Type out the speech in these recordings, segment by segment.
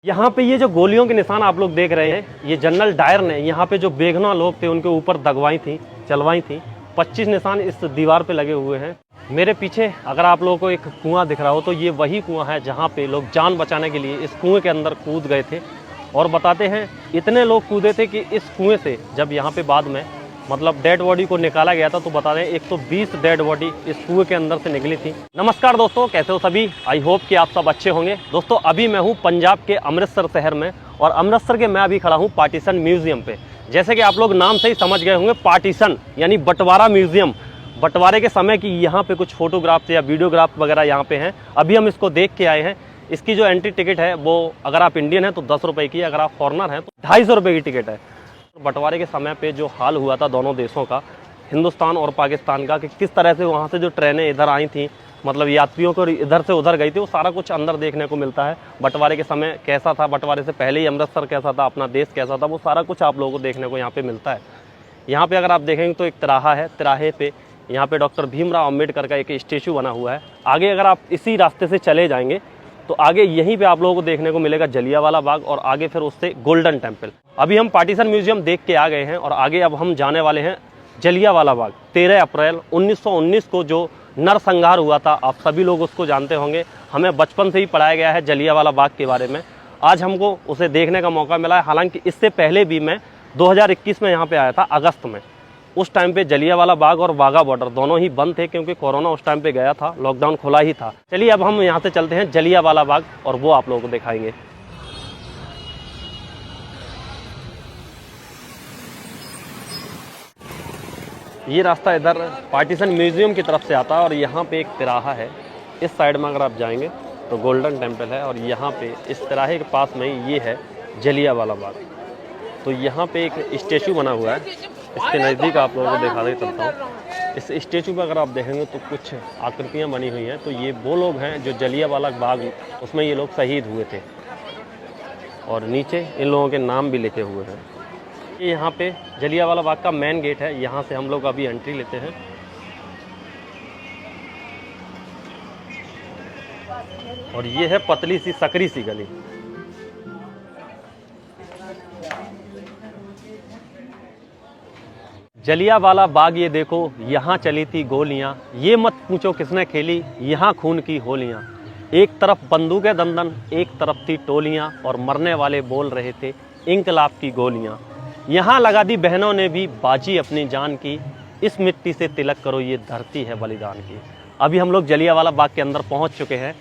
यहाँ पे ये जो गोलियों के निशान आप लोग देख रहे हैं, ये जनरल डायर ने यहाँ पे जो बेगुनाह लोग थे उनके ऊपर दगवाई थी, चलवाई थी। 25 निशान इस दीवार पे लगे हुए हैं। मेरे पीछे अगर आप लोगों को एक कुआं दिख रहा हो तो ये वही कुआं है जहाँ पे लोग जान बचाने के लिए इस कुएं के अंदर कूद गए थे। और बताते हैं इतने लोग कूदे थे कि इस कुएं से जब यहाँ पे बाद में मतलब डेड बॉडी को निकाला गया था तो बता दें 120 डेड बॉडी इस कुएं के अंदर से निकली थी। नमस्कार दोस्तों, कैसे हो सभी? आई होप कि आप सब अच्छे होंगे। दोस्तों अभी मैं हूँ पंजाब के अमृतसर शहर में और अमृतसर के मैं अभी खड़ा हूँ पार्टीशन म्यूजियम पे। जैसे कि आप लोग नाम से ही समझ गए होंगे, पार्टीशन यानी बंटवारा म्यूजियम। बंटवारे के समय की यहाँ पे कुछ फोटोग्राफ्स या वीडियोग्राफ वगैरह यहाँ पे हैं। अभी हम इसको देख के आए हैं। इसकी जो एंट्री टिकट है वो अगर आप इंडियन हैं तो 10 रुपये की, अगर आप फॉरनर हैं तो 250 रुपये की टिकट है। बंटवारे के समय पे जो हाल हुआ था दोनों देशों का, हिंदुस्तान और पाकिस्तान का, कि किस तरह से वहाँ से जो ट्रेनें इधर आई थी, मतलब यात्रियों को इधर से उधर गई थी, वो सारा कुछ अंदर देखने को मिलता है। बंटवारे के समय कैसा था, बंटवारे से पहले ही अमृतसर कैसा था, अपना देश कैसा था, वो सारा कुछ आप लोगों को देखने को यहाँ पे मिलता है। यहाँ पे अगर आप देखेंगे तो एक तिराहा है, तिराहे पे यहाँ पे डॉक्टर भीमराव अम्बेडकर का एक स्टेचू बना हुआ है। आगे अगर आप इसी रास्ते से चले जाएंगे तो आगे यहीं पे आप लोगों को देखने को मिलेगा जलियांवाला बाग और आगे फिर उससे गोल्डन टेम्पल। अभी हम पार्टीशन म्यूजियम देख के आ गए हैं और आगे अब हम जाने वाले हैं जलियांवाला बाग। 13 अप्रैल 1919 को जो नरसंहार हुआ था, आप सभी लोग उसको जानते होंगे। हमें बचपन से ही पढ़ाया गया है जलियांवाला बाग के बारे में। आज हमको उसे देखने का मौका मिला है। हालांकि इससे पहले भी मैं 2021 में यहाँ पे आया था, अगस्त में। उस टाइम पे जलियांवाला बाग और वाघा बॉर्डर दोनों ही बंद थे क्योंकि कोरोना उस टाइम पे गया था, लॉकडाउन खुला ही था। चलिए अब हम यहाँ से चलते हैं जलियांवाला बाग और वो आप लोगों को दिखाएंगे। ये रास्ता इधर पार्टीशन म्यूजियम की तरफ से आता है और यहाँ पे एक तिराहा है। इस साइड में अगर आप जाएंगे तो गोल्डन टेम्पल है और यहाँ पे इस तिराहे के पास में ये है जलियांवाला बाग। तो यहाँ पे एक स्टेचू बना हुआ है, इसके नज़दीक आप लोगों को दिखा दे चलता हूँ। इस स्टेचू पर अगर आप देखेंगे तो कुछ आकृतियाँ बनी हुई हैं। तो ये वो लोग हैं जो जलियांवाला बाग, उसमें ये लोग शहीद हुए थे और नीचे इन लोगों के नाम भी लिखे हुए हैं। ये यहाँ पे जलियांवाला बाग का मेन गेट है, यहाँ से हम लोग अभी एंट्री लेते हैं। और ये है पतली सी सकरी सी गली। जलियांवाला बाग ये देखो, यहाँ चली थी गोलियाँ, ये मत पूछो किसने खेली यहाँ खून की होलियाँ। एक तरफ बंदूकें दंदन, एक तरफ थी टोलियाँ और मरने वाले बोल रहे थे इंकलाब की गोलियाँ। यहाँ लगा दी बहनों ने भी बाजी अपनी जान की, इस मिट्टी से तिलक करो ये धरती है बलिदान की। अभी हम लोग जलियांवाला बाग के अंदर पहुँच चुके हैं।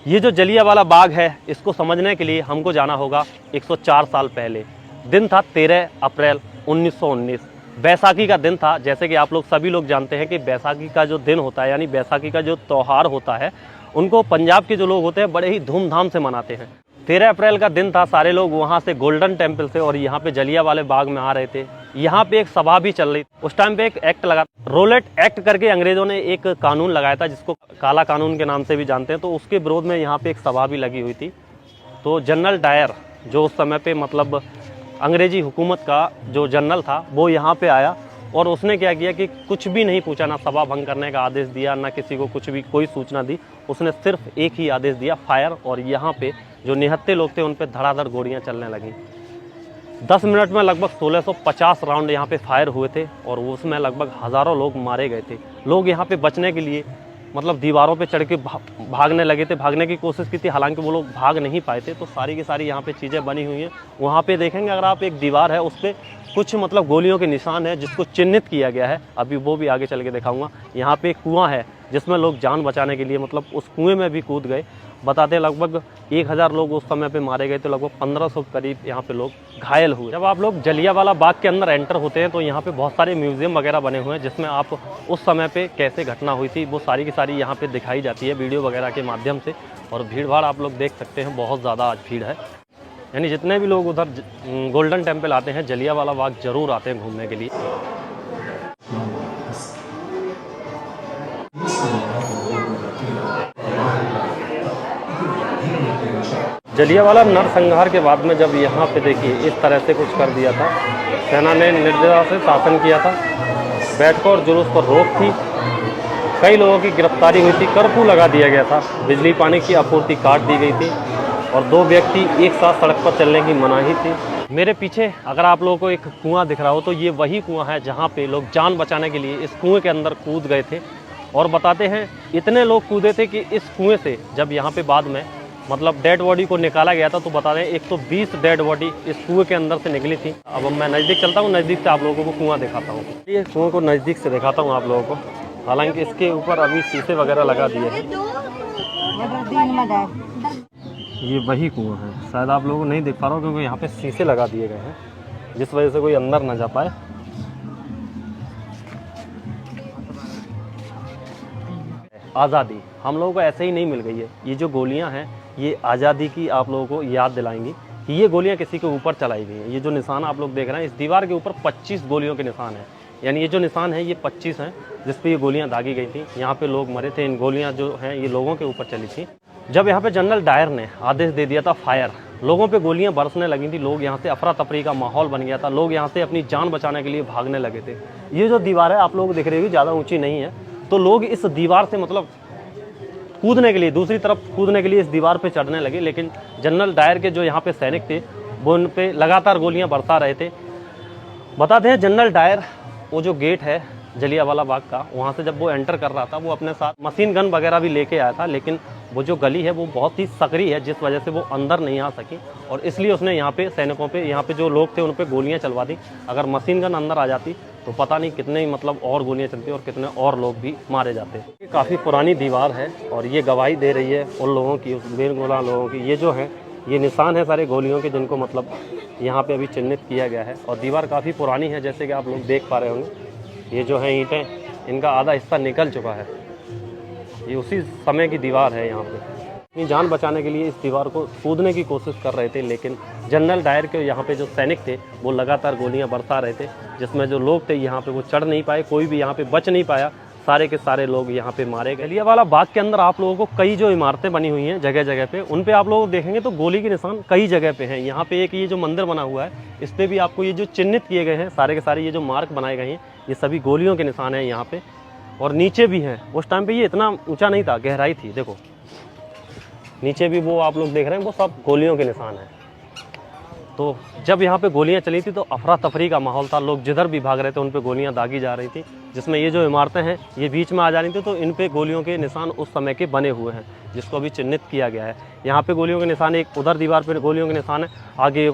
ये जो जलियांवाला बाग है, इसको समझने के लिए हमको जाना होगा 104 साल पहले। दिन था 13 अप्रैल 1919, बैसाखी का दिन था। जैसे कि आप लोग सभी लोग जानते हैं कि बैसाखी का जो दिन होता है, यानी बैसाखी का जो त्यौहार होता है, उनको पंजाब के जो लोग होते हैं बड़े ही धूमधाम से मनाते हैं। 13 अप्रैल का दिन था। सारे लोग वहाँ से गोल्डन टेम्पल से और यहाँ पे जलियांवाला बाग में आ रहे थे। यहाँ पे एक सभा भी चल रही थी। उस टाइम पे एक एक्ट लगा, रोलेट एक्ट करके अंग्रेजों ने एक कानून लगाया था जिसको काला कानून के नाम से भी जानते हैं। तो उसके विरोध में यहाँ पे एक सभा भी लगी हुई थी। तो जनरल डायर जो उस समय पे मतलब अंग्रेजी हुकूमत का जो जनरल था, वो यहाँ पे आया और उसने क्या किया कि कुछ भी नहीं पूछा, ना सभा भंग करने का आदेश दिया, ना किसी को कुछ भी कोई सूचना दी। उसने सिर्फ एक ही आदेश दिया, फायर। और यहाँ पे जो निहत्थे लोग थे उन पे धड़ाधड़ गोलियाँ चलने लगीं। 10 मिनट में लगभग 1650 राउंड यहाँ पे फायर हुए थे और उसमें लगभग हज़ारों लोग मारे गए थे। लोग यहाँ पे बचने के लिए मतलब दीवारों पे चढ़ के भागने लगे थे, भागने की कोशिश की थी। हालांकि वो लोग भाग नहीं पाए थे। तो सारी की सारी यहाँ पे चीज़ें बनी हुई हैं। वहाँ पे देखेंगे अगर आप, एक दीवार है, उस पर कुछ मतलब गोलियों के निशान है जिसको चिन्हित किया गया है। अभी वो भी आगे चल के दिखाऊंगा। यहाँ पे एक कुआं है जिसमें लोग जान बचाने के लिए मतलब उस कुएं में भी कूद गए। बताते हैं लगभग 1000 लोग उस समय पे मारे गए, तो लगभग 1500 करीब यहाँ पे लोग घायल हुए। जब आप लोग जलियांवाला बाग के अंदर एंटर होते हैं तो यहाँ पे बहुत सारे म्यूजियम वगैरह बने हुए हैं जिसमें आप उस समय पे कैसे घटना हुई थी वो सारी की सारी यहाँ पे दिखाई जाती है वीडियो वगैरह के माध्यम से। और भीड़ भाड़ आप लोग देख सकते हैं, बहुत ज़्यादा आज भीड़ है। यानी जितने भी लोग उधर गोल्डन टेम्पल आते हैं, जलियांवाला बाग जरूर आते हैं घूमने के लिए। जलियांवाला नरसंहार के बाद में जब यहाँ पे देखिए इस तरह से कुछ कर दिया था, सेना ने निर्दयता से शासन किया था, बैठकों और जुलूस पर रोक थी, कई लोगों की गिरफ्तारी हुई थी, कर्फ्यू लगा दिया गया था, बिजली पानी की आपूर्ति काट दी गई थी, और 2 व्यक्ति एक साथ सड़क पर चलने की मनाही थी। मेरे पीछे अगर आप लोगों को एक कुआं दिख रहा हो तो ये वही कुआं है जहाँ पे लोग जान बचाने के लिए इस कुएं के अंदर कूद गए थे। और बताते हैं इतने लोग कूदे थे कि इस कुएं से जब यहाँ पे बाद में मतलब डेड बॉडी को निकाला गया था तो बता दें 120 डेड बॉडी इस कुएं के अंदर से निकली थी। अब मैं नज़दीक चलता हूँ, नज़दीक से आप लोगों को कुआं दिखाता हूँ। ये कुएं को नज़दीक से दिखाता हूँ आप लोगों को। हालांकि इसके ऊपर अभी शीशे वगैरह लगा दिए हैं। ये वही कुआं है, शायद आप लोगों को नहीं दिख पा रहा हो क्योंकि यहाँ पे शीशे लगा दिए गए हैं जिस वजह से कोई अंदर ना जा पाए। आज़ादी हम लोगों को ऐसे ही नहीं मिल गई है। ये जो गोलियां हैं ये आज़ादी की आप लोगों को याद दिलाएंगी कि ये गोलियां किसी के ऊपर चलाई गई हैं। ये जो निशान आप लोग देख रहे हैं इस दीवार के ऊपर 25 गोलियों के निशान हैं, यानी ये जो निशान है ये 25 हैं जिस पे ये गोलियां दागी गई थी। यहाँ पे लोग मरे थे, इन गोलियाँ जो हैं ये लोगों के ऊपर चली थी। जब यहाँ पे जनरल डायर ने आदेश दे दिया था फायर, लोगों पे गोलियां बरसने लगी थी, लोग यहाँ से अफरा तफरी का माहौल बन गया था, लोग यहाँ से अपनी जान बचाने के लिए भागने लगे थे। ये जो दीवार है आप लोग दिख रहे हो ज़्यादा ऊंची नहीं है, तो लोग इस दीवार से मतलब कूदने के लिए, दूसरी तरफ कूदने के लिए इस दीवार पे चढ़ने लगे, लेकिन जनरल डायर के जो यहाँ पे सैनिक थे वो उन पे लगातार गोलियां बरसा रहे थे। बताते हैं जनरल डायर वो जो गेट है जलियांवाला बाग का, वहाँ से जब वो एंटर कर रहा था वो अपने साथ मशीन गन वगैरह भी लेके आया था, लेकिन वो जो गली है वो बहुत ही सकरी है जिस वजह से वो अंदर नहीं आ सकी और इसलिए उसने यहाँ पे सैनिकों पे, यहाँ पे जो लोग थे उन पे गोलियाँ चलवा दी। अगर मशीन गन अंदर आ जाती तो पता नहीं कितने मतलब और गोलियाँ चलती और कितने और लोग भी मारे जाते। ये काफ़ी पुरानी दीवार है और ये गवाही दे रही है उन लोगों की, उस बेगुनाह लोगों की। ये जो है ये निशान है सारे गोलियों के जिनको मतलब यहाँ पे अभी चिन्हित किया गया है। और दीवार काफ़ी पुरानी है जैसे कि आप लोग देख पा रहे होंगे। ये जो है ईंटें, इनका आधा हिस्सा निकल चुका है। ये उसी समय की दीवार है। यहाँ पे अपनी जान बचाने के लिए इस दीवार को कूदने की कोशिश कर रहे थे, लेकिन जनरल डायर के यहाँ पे जो सैनिक थे वो लगातार गोलियां बरसा रहे थे, जिसमें जो लोग थे यहाँ पे वो चढ़ नहीं पाए, कोई भी यहाँ पे बच नहीं पाया, सारे के सारे लोग यहाँ पे मारे गए। जलियांवाला बाग के अंदर आप लोगों को कई जो इमारतें बनी हुई हैं जगह जगह पे, उन पे आप लोग देखेंगे तो गोली के निशान कई जगह पे हैं। यहाँ पे एक ये जो मंदिर बना हुआ है इस पर भी आपको ये जो चिन्हित किए गए हैं सारे के सारे, ये जो मार्क बनाए गए हैं ये सभी गोलियों के निशान हैं यहाँ पे। और नीचे भी हैं, उस टाइम पे ये इतना ऊंचा नहीं था, गहराई थी। देखो नीचे भी वो आप लोग देख रहे हैं वो सब गोलियों के निशान हैं। तो जब यहाँ पे गोलियाँ चली थी तो अफरा तफरी का माहौल था, लोग जिधर भी भाग रहे थे उन पे गोलियाँ दागी जा रही थी, जिसमें ये जो इमारतें हैं ये बीच में आ जा रही थी, तो इन पे गोलियों के निशान उस समय के बने हुए हैं जिसको अभी चिन्हित किया गया है। यहाँ पे गोलियों के निशान, एक उधर दीवार पे गोलियों के निशान है, आगे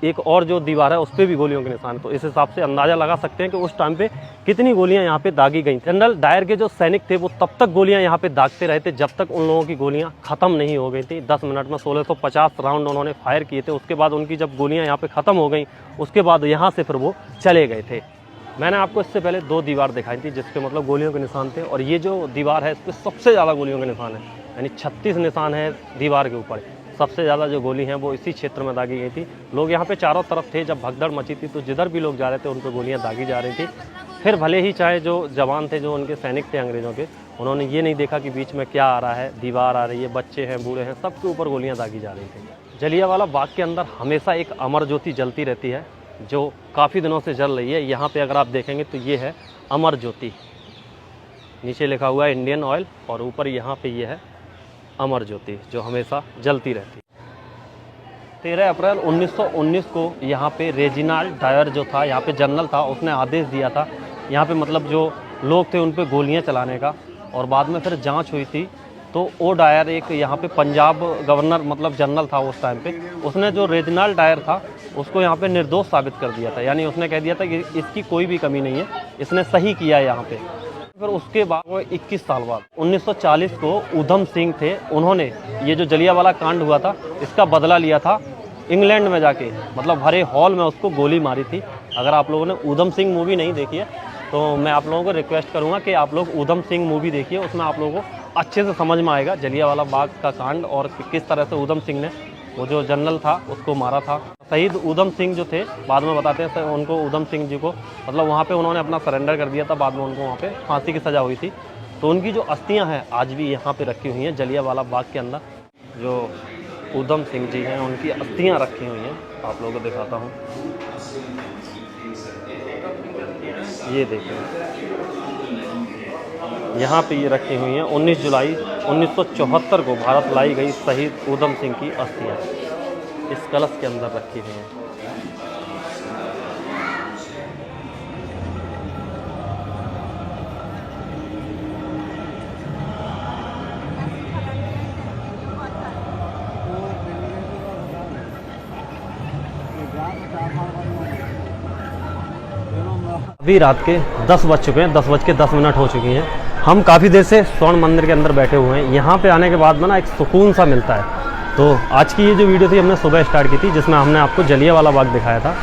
एक और जो दीवार है उस पर भी गोलियों के निशान है। तो इस हिसाब से अंदाज़ा लगा सकते हैं कि उस टाइम पे कितनी गोलियाँ यहाँ पे दागी गई। जनरल डायर के जो सैनिक थे वो तब तक गोलियाँ यहाँ पे दागते रहे थे जब तक उन लोगों की गोलियाँ ख़त्म नहीं हो गई थी। 10 मिनट में 1650 राउंड उन्होंने फायर किए थे। उसके बाद उनकी जब गोलियाँ यहाँ पे ख़त्म हो गई उसके बाद यहाँ से फिर वो चले गए थे। मैंने आपको इससे पहले 2 दीवार दिखाई थी जिसके मतलब गोलियों के निशान थे, और ये जो दीवार है इस पर सबसे ज़्यादा गोलियों के निशान है, यानी 36 निशान है दीवार के ऊपर। सबसे ज़्यादा जो गोली हैं वो इसी क्षेत्र में दागी गई थी। लोग यहाँ पे चारों तरफ थे, जब भगदड़ मची थी तो जिधर भी लोग जा रहे थे उन पर गोलियाँ दागी जा रही थी। फिर भले ही चाहे जो जवान थे, जो उनके सैनिक थे अंग्रेज़ों के, उन्होंने ये नहीं देखा कि बीच में क्या आ रहा है, दीवार आ रही है, बच्चे हैं, बूढ़े हैं, सबके ऊपर गोलियाँ दागी जा रही थी। जलियांवाला बाग के अंदर हमेशा एक अमर ज्योति जलती रहती है जो काफ़ी दिनों से जल रही है। यहाँ पे अगर आप देखेंगे तो ये है अमर ज्योति, नीचे लिखा हुआ है इंडियन ऑयल और ऊपर यहाँ पे ये है अमर ज्योति जो हमेशा जलती रहती है। 13 अप्रैल 1919 को यहाँ पे रेजिनाल्ड डायर जो था, यहाँ पे जनरल था, उसने आदेश दिया था यहाँ पे मतलब जो लोग थे उन पे गोलियाँ चलाने का। और बाद में फिर जांच हुई थी तो ओ डायर एक यहाँ पे पंजाब गवर्नर मतलब जनरल था उस टाइम पे, उसने जो रेजिनाल्ड डायर था उसको यहाँ पे निर्दोष साबित कर दिया था, यानी उसने कह दिया था कि इसकी कोई भी कमी नहीं है, इसने सही किया है यहाँ पे। फिर उसके बाद वो 21 साल बाद 1940 को ऊधम सिंह थे, उन्होंने ये जो जलियांवाला कांड हुआ था इसका बदला लिया था इंग्लैंड में जाके, मतलब हरे हॉल में उसको गोली मारी थी। अगर आप लोगों ने ऊधम सिंह मूवी नहीं देखी है तो मैं आप लोगों को रिक्वेस्ट करूँगा कि आप लोग ऊधम सिंह मूवी देखिए, उसमें आप लोगों को अच्छे से समझ में आएगा जलियांवाला बाग का कांड और किस तरह से ऊधम सिंह ने वो जो जनरल था उसको मारा था। शहीद ऊधम सिंह जो थे, बाद में बताते हैं उनको, ऊधम सिंह जी को मतलब वहाँ पे उन्होंने अपना सरेंडर कर दिया था, बाद में उनको वहाँ पे फांसी की सज़ा हुई थी। तो उनकी जो अस्थियाँ हैं आज भी यहाँ पे रखी हुई हैं जलियांवाला बाग के अंदर। जो ऊधम सिंह जी हैं उनकी अस्थियाँ रखी हुई हैं, आप लोगों को दिखाता हूँ, ये देखिए यहाँ पे ये रखी हुई हैं। 19 जुलाई 1974 को भारत लाई गई शहीद ऊधम सिंह की अस्थियां इस कलश के अंदर रखी हुई हैं। अभी रात के 10 बज चुके हैं, 10:10 हो चुकी हैं। हम काफ़ी देर से स्वर्ण मंदिर के अंदर बैठे हुए हैं। यहाँ पे आने के बाद में ना एक सुकून सा मिलता है। तो आज की ये जो वीडियो थी हमने सुबह स्टार्ट की थी, जिसमें हमने आपको जलियांवाला बाग दिखाया था।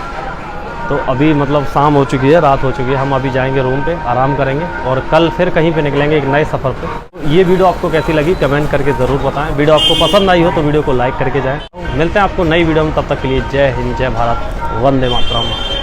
तो अभी मतलब शाम हो चुकी है, रात हो चुकी है। हम अभी जाएंगे रूम पे, आराम करेंगे और कल फिर कहीं पे निकलेंगे एक नए सफ़र पे। ये वीडियो आपको कैसी लगी कमेंट करके ज़रूर बताएं। वीडियो आपको पसंद आई हो तो वीडियो को लाइक करके जाएँ। मिलते हैं आपको नई वीडियो में, तब तक के लिए जय हिंद, जय भारत, वंदे मातरम।